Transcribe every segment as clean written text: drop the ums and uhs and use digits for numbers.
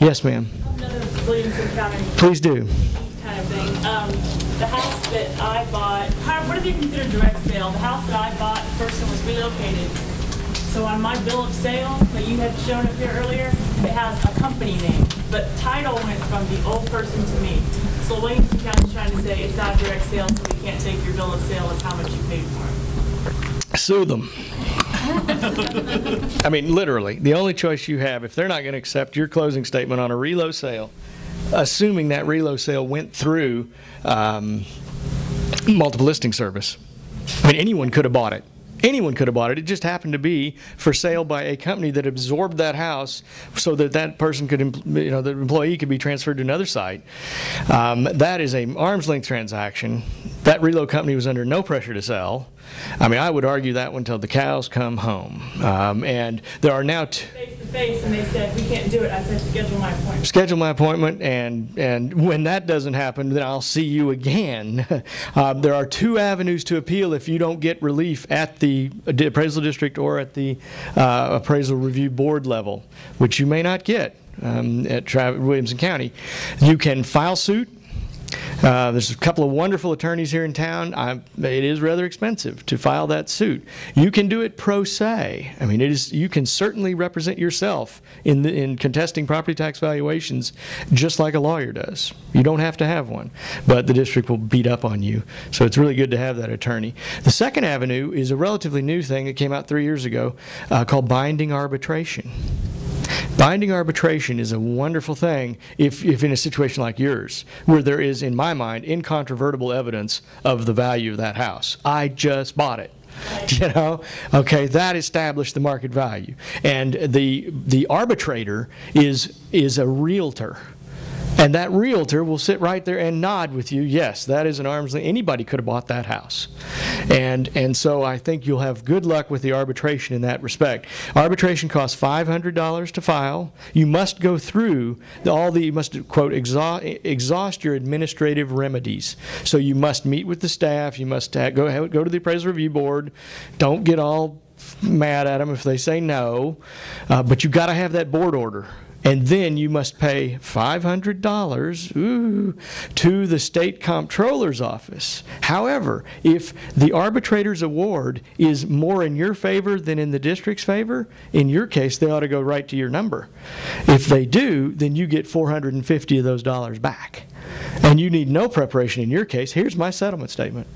Yes, ma'am. Another Williamson County Please do. kind of thing. The house that I bought, what do they consider direct sale? The house that I bought, the person was relocated. So on my bill of sale that you had shown up here earlier, it has a company name, but title went from the old person to me. So Williamson County's trying to say it's not a direct sale, so we can't take your bill of sale as how much you paid for it. Sue them. I mean, literally, the only choice you have, if they're not going to accept your closing statement on a relo sale, assuming that relo sale went through multiple listing service. I mean, anyone could have bought it. Anyone could have bought it. It just happened to be for sale by a company that absorbed that house so that that person could, the employee could be transferred to another site. That is an arm's length transaction. That reload company was under no pressure to sell. I mean, I would argue that one until the cows come home. And there are now Face to face, and they said, we can't do it. I said, schedule my appointment. Schedule my appointment, and when that doesn't happen, then I'll see you again. There are 2 avenues to appeal if you don't get relief at the appraisal district or at the appraisal review board level, which you may not get at Williamson County. You can file suit. There's a couple of wonderful attorneys here in town. It is rather expensive to file that suit. You can do it pro se. I mean, you can certainly represent yourself in contesting property tax valuations just like a lawyer does. You don't have to have one, but the district will beat up on you. So it's really good to have that attorney. The second avenue is a relatively new thing that came out 3 years ago called binding arbitration. Binding arbitration is a wonderful thing if in a situation like yours, where there is, in my mind, incontrovertible evidence of the value of that house. I just bought it. Okay, that established the market value. And the arbitrator is a realtor. And that realtor will sit right there and nod with you, yes, that is an arm's length. Anybody could have bought that house. And so I think you'll have good luck with the arbitration in that respect. Arbitration costs $500 to file. You must go through you must, quote, exhaust your administrative remedies. So you must meet with the staff. You must go to the appraisal review board. Don't get all mad at them if they say no. But you've got to have that board order. And then you must pay $500 to the state comptroller's office. However, if the arbitrator's award is more in your favor than in the district's favor, in your case, they ought to go right to your number. If they do, then you get $450 of those dollars back. And you need no preparation in your case. Here's my settlement statement.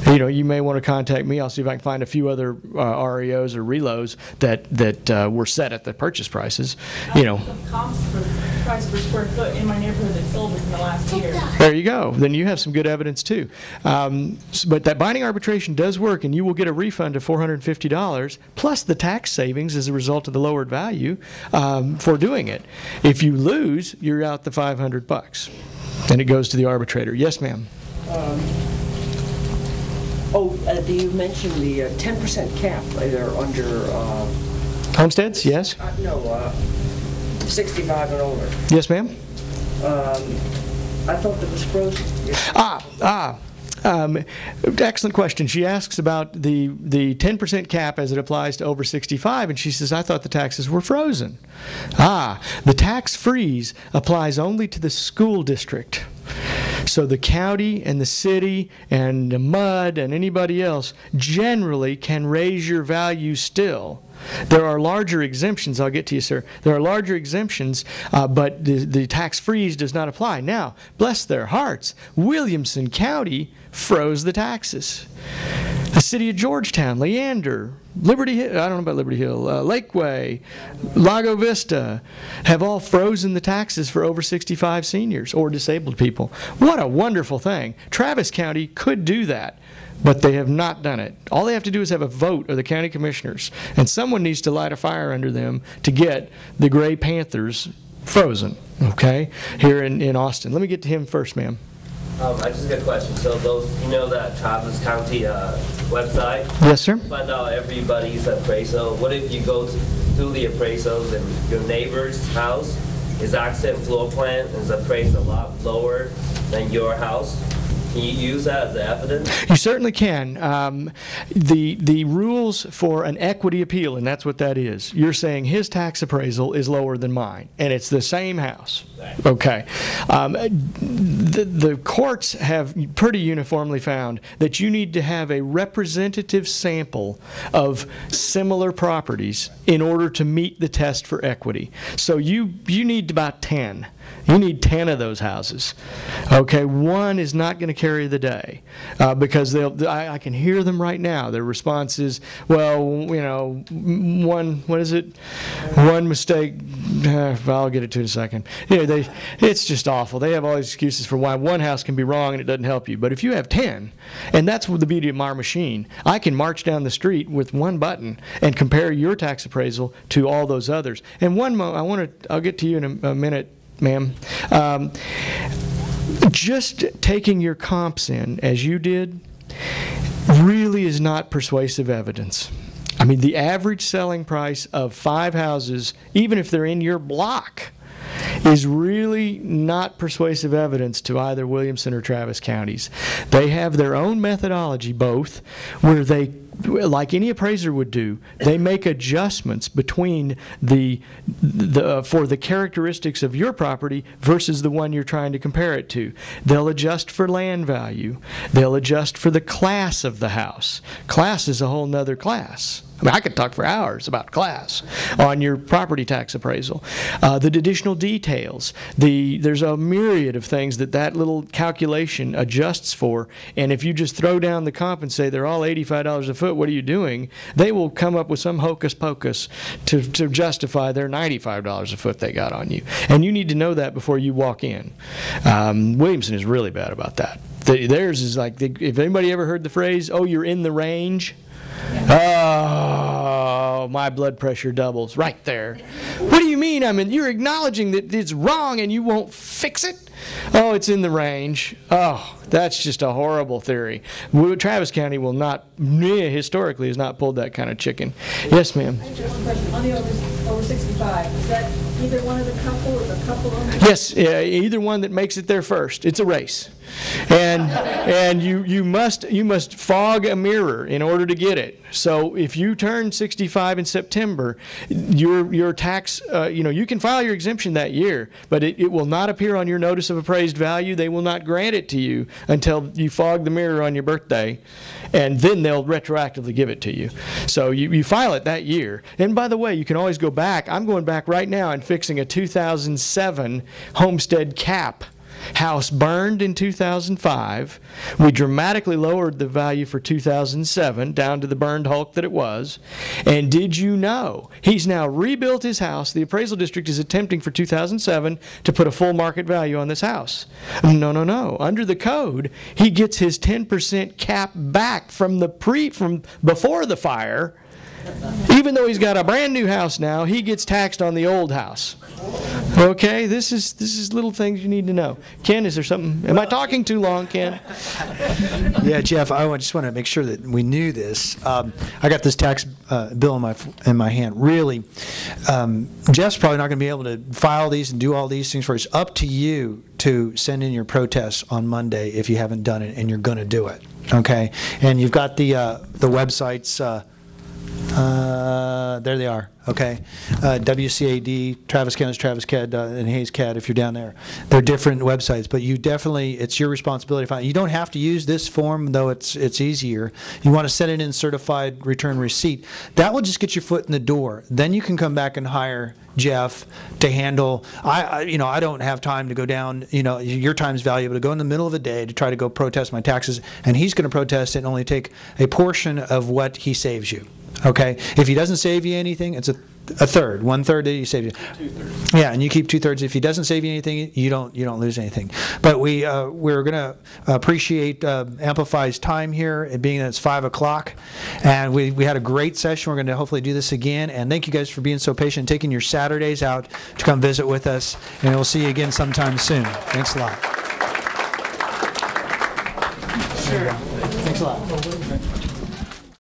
You may want to contact me. I'll see if I can find a few other REOs or reloads that were set at the purchase prices. Comps for price per square foot in my neighborhood that sold within the last year. There you go. Then you have some good evidence too. But that binding arbitration does work, and you will get a refund of $450 plus the tax savings as a result of the lowered value for doing it. If you lose, you're out the $500, and it goes to the arbitrator. Yes, ma'am. You mentioned the 10% cap there under... Homesteads, yes? No, 65 and older. Yes, ma'am? I thought that was frozen. Excellent question. She asks about the 10% cap as it applies to over 65, and she says, I thought the taxes were frozen. The tax freeze applies only to the school district. So the county and the city and the MUD and anybody else generally can raise your value still. There are larger exemptions. I'll get to you, sir. There are larger exemptions, but the tax freeze does not apply. Now, bless their hearts, Williamson County froze the taxes. The city of Georgetown, Leander, Liberty Hill, I don't know about Liberty Hill, Lakeway, Lago Vista have all frozen the taxes for over 65 seniors or disabled people. What a wonderful thing. Travis County could do that, but they have not done it. All they have to do is have a vote of the county commissioners, and someone needs to light a fire under them to get the Gray Panthers frozen, okay, here in Austin. Let me get to him first, ma'am. I just got a question. So that Travis County website? Yes, sir. Find out everybody's appraisal. What if you go through the appraisals and your neighbor's house, his accent floor plan is appraised a lot lower than your house? Can you use that as evidence? You certainly can. The rules for an equity appeal, and that's what that is. You're saying his tax appraisal is lower than mine, and it's the same house. Right. Okay. The courts have pretty uniformly found that you need to have a representative sample of similar properties in order to meet the test for equity. So you need about 10. You need 10 of those houses. Okay, one is not going to carry the day because I can hear them right now. Their response is, well, you know, one mistake. I'll get it to in a second. You know, it's just awful. They have all these excuses for why one house can be wrong and it doesn't help you. But if you have 10, and that's the beauty of our machine, I can march down the street with one button and compare your tax appraisal to all those others. And I'll get to you in a minute, ma'am. Just taking your comps in, as you did, really is not persuasive evidence. I mean, the average selling price of 5 houses, even if they're in your block, is really not persuasive evidence to either Williamson or Travis counties. They have their own methodology, both, where they, like any appraiser would do, they make adjustments between for the characteristics of your property versus the one you're trying to compare it to. They'll adjust for land value. They'll adjust for the class of the house. Class is a whole nother class. I mean, I could talk for hours about class on your property tax appraisal. The additional details. There's a myriad of things that little calculation adjusts for, and if you just throw down the comp and say they're all $85 a foot, what are you doing? They will come up with some hocus pocus to justify their $95 a foot they got on you. And you need to know that before you walk in. Williamson is really bad about that. Theirs is like, if anybody ever heard the phrase, oh, you're in the range? Oh, my blood pressure doubles right there. What do you mean? I mean, you're acknowledging that it's wrong and you won't fix it? Oh, it's in the range. Oh, that's just a horrible theory. Travis County will not, historically, has not pulled that kind of chicken. Yes, ma'am. I just one question. On the over 65, is that either one of the couple or the couple on the Yes, either one that makes it there first. It's a race. And you must fog a mirror in order to get it. So if you turn 65 in September, your tax, you can file your exemption that year, but it will not appear on your notice of appraised value. They will not grant it to you until you fog the mirror on your birthday, and then they'll retroactively give it to you. So you file it that year. And by the way, you can always go back. I'm going back right now and fixing a 2007 homestead cap. House burned in 2005. We dramatically lowered the value for 2007 down to the burned hulk that it was. And did you know he's now rebuilt his house? The appraisal district is attempting for 2007 to put a full market value on this house. No. Under the code, he gets his 10% cap back from before the fire. Even though he's got a brand new house now, he gets taxed on the old house. Okay, this is little things you need to know. Ken, is there something? Am I talking too long, Ken? Yeah, Jeff, I just want to make sure that we knew this. I got this tax bill in my hand. Really, Jeff's probably not going to be able to file these and do all these things for us. It's up to you to send in your protests on Monday if you haven't done it and you're going to do it. Okay, and you've got the websites. There they are. Okay, WCAD, Travis County, Travis CAD, and Hayes CAD. If you're down there, they're different websites. But you definitely, it's your responsibility to find. You don't have to use this form, though it's easier. You want to send it in certified return receipt. That will just get your foot in the door. Then you can come back and hire Jeff to handle. I don't have time to go down. Your time's valuable to go in the middle of the day to try to go protest my taxes, and he's going to protest it and only take a portion of what he saves you. Okay, if he doesn't save you anything, it's a third, 1/3 that he saves you. 2/3. Yeah, and you keep 2/3. If he doesn't save you anything, you don't lose anything. But we're going to appreciate Amplify's time here, it being that it's 5 o'clock, and we had a great session. We're going to hopefully do this again, and thank you guys for being so patient, taking your Saturdays out to come visit with us, and we'll see you again sometime soon. Thanks a lot. Sure. Thanks a lot.